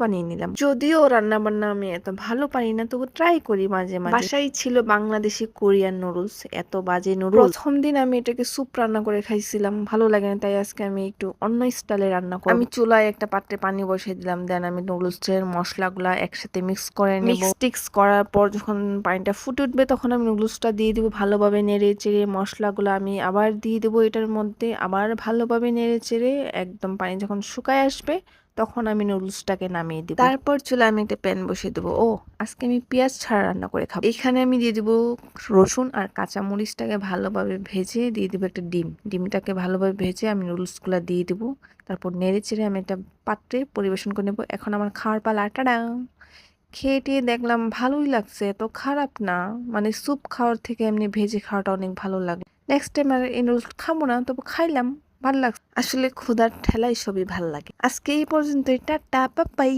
বানিয়ে নিলাম। যদিও রান্না বান্না আমি এত ভালো পারি না, তবু ট্রাই করি মাঝে মাঝে। বাসায় ছিল বাংলাদেশি কোরিয়ান নুডলস, এত বাজে নুডলস। প্রথম দিন আমি এটাকে স্যুপ রান্না করে খাইছিলাম, ভালো লাগে না, তাই আজকে আমি একটু অন্য স্টাইলে রান্না করব। আমি চুলায় একটা পাত্রে পানি বসিয়ে দিলাম, দেন আমি নুডলসের মশলাগুলা একসাথে মিক্স করে নেব। মিক্স করার পর যখন পানিটা ফুটে উঠবে তখন আমি নুডলসটা দিয়ে দিব, ভালোভাবে নেড়ে চেড়ে মশলাগুলো আমি আবার দিয়ে দেবো এটার মধ্যে, আবার ভালোভাবে নেড়ে চেড়ে একদম পানি যখন শুকায় আসবে তখন আমি নুডলসটাকে নামিয়ে দিব। তারপর চুলায় আমি একটা প্যান বসিয়ে দেবো। আজকে আমি পেঁয়াজ ছাড়া রান্না করে খাবো। এখানে আমি দিয়ে দিব রসুন আর কাঁচা মরিচটাকে ভালোভাবে ভেজে দিয়ে দিব একটা ডিমটাকে ভালোভাবে ভেজে আমি নুডলসগুলো দিয়ে দিব। তারপর নেড়ে চেড়ে আমি একটা পাত্রে পরিবেশন করে নেবো। এখন আমার খাওয়ার পালা। টাডা! খেয়ে টেয়ে দেখলাম ভালোই লাগছে, এত খারাপ না। মানে স্যুপ খাওয়ার থেকে এমনি ভেজে খাওয়াটা অনেক ভালো লাগে। নেক্সট টাইম আর এই নুডলস খাবো না, তবু খাইলাম, ভাল লাগছে। আসলে ক্ষুধার ঠেলায় সবই ভাল লাগে। আজকে এই পর্যন্তই, টাটা, বাই বাই।